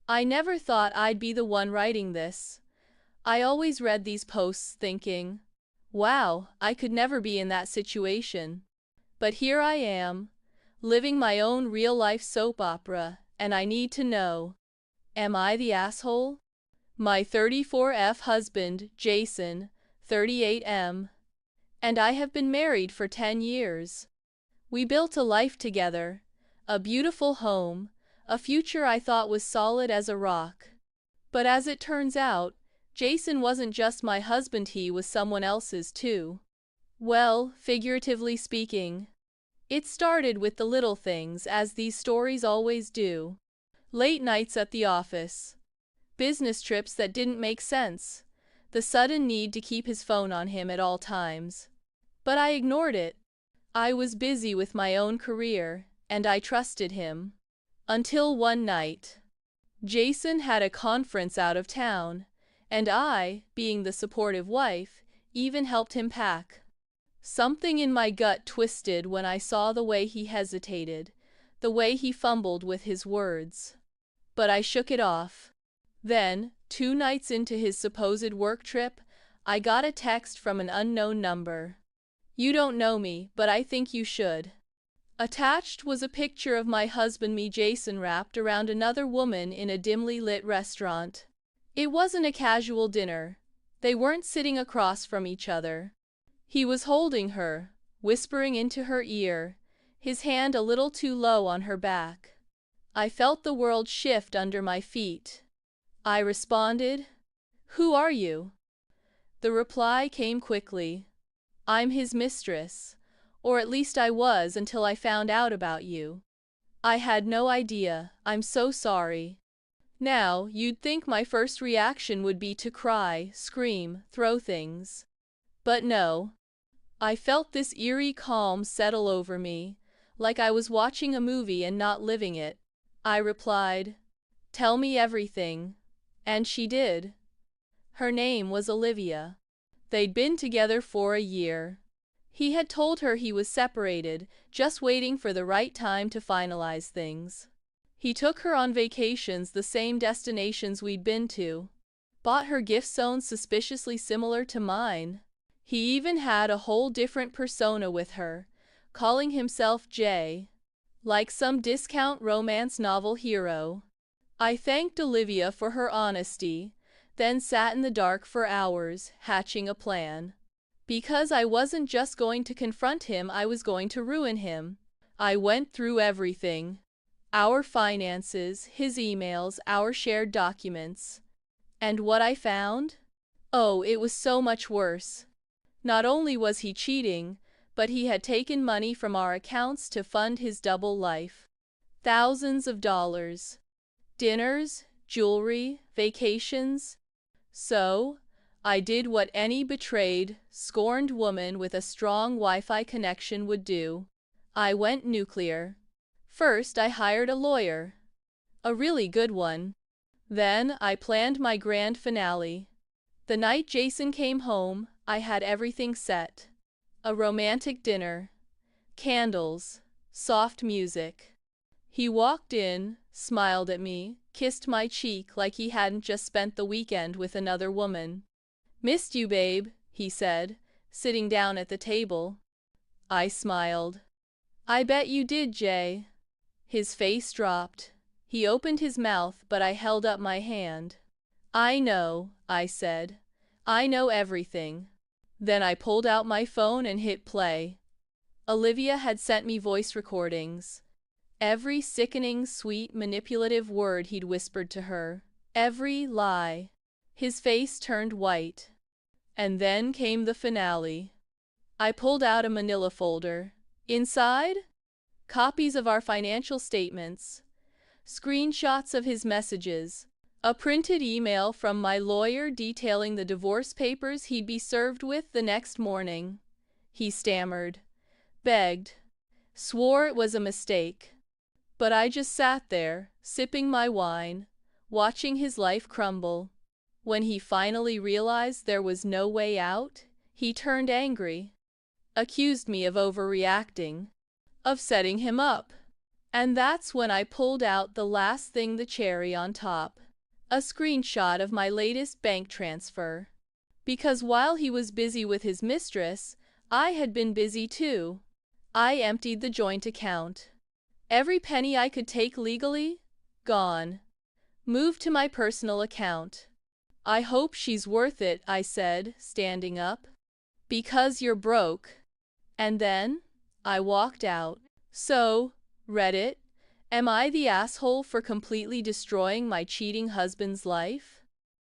I never thought I'd be the one writing this. I always read these posts thinking, wow, I could never be in that situation. But here I am, living my own real-life soap opera, and I need to know, am I the asshole? My 34F husband, Jason, 38M, and I have been married for 10 years. We built a life together, a beautiful home, a future I thought was solid as a rock. But as it turns out, Jason wasn't just my husband, he was someone else's too. Well, figuratively speaking. It started with the little things, as these stories always do. Late nights at the office. Business trips that didn't make sense. The sudden need to keep his phone on him at all times. But I ignored it. I was busy with my own career, and I trusted him. Until one night. Jason had a conference out of town, and I, being the supportive wife, even helped him pack. Something in my gut twisted when I saw the way he hesitated, the way he fumbled with his words. But I shook it off. Then, 2 nights into his supposed work trip, I got a text from an unknown number. You don't know me, but I think you should. Attached was a picture of my husband, me, Jason, wrapped around another woman in a dimly lit restaurant. It wasn't a casual dinner. They weren't sitting across from each other. He was holding her, whispering into her ear, his hand a little too low on her back. I felt the world shift under my feet. I responded, "Who are you?" The reply came quickly. "I'm his mistress. Or at least I was until I found out about you. I had no idea. I'm so sorry." Now, you'd think my first reaction would be to cry, scream, throw things. But no. I felt this eerie calm settle over me, like I was watching a movie and not living it. I replied, "Tell me everything." And she did. Her name was Olivia. They'd been together for a year. He had told her he was separated, just waiting for the right time to finalize things. He took her on vacations, the same destinations we'd been to. Bought her gift zones suspiciously similar to mine. He even had a whole different persona with her, calling himself Jay. Like some discount romance novel hero. I thanked Olivia for her honesty, then sat in the dark for hours, hatching a plan. Because I wasn't just going to confront him, I was going to ruin him. I went through everything. Our finances, his emails, our shared documents. And what I found? Oh, it was so much worse. Not only was he cheating, but he had taken money from our accounts to fund his double life. Thousands of dollars. Dinners, jewelry, vacations. So, I did what any betrayed, scorned woman with a strong Wi-Fi connection would do. I went nuclear. First, I hired a lawyer. A really good one. Then, I planned my grand finale. The night Jason came home, I had everything set. A romantic dinner. Candles. Soft music. He walked in, smiled at me, kissed my cheek like he hadn't just spent the weekend with another woman. "Missed you, babe," he said, sitting down at the table. I smiled. "I bet you did, Jay." His face dropped. He opened his mouth, but I held up my hand. "I know," I said. "I know everything." Then I pulled out my phone and hit play. Olivia had sent me voice recordings. Every sickening, sweet, manipulative word he'd whispered to her. Every lie. His face turned white. And then came the finale. I pulled out a manila folder. Inside? Copies of our financial statements. Screenshots of his messages. A printed email from my lawyer detailing the divorce papers he'd be served with the next morning. He stammered. Begged. Swore it was a mistake. But I just sat there, sipping my wine, watching his life crumble. When he finally realized there was no way out, he turned angry. Accused me of overreacting. Of setting him up. And that's when I pulled out the last thing, the cherry on top. A screenshot of my latest bank transfer. Because while he was busy with his mistress, I had been busy too. I emptied the joint account. Every penny I could take legally, gone. Moved to my personal account. I hope she's worth it, I said, standing up. Because you're broke. And then I walked out. So, Reddit, am I the asshole for completely destroying my cheating husband's life?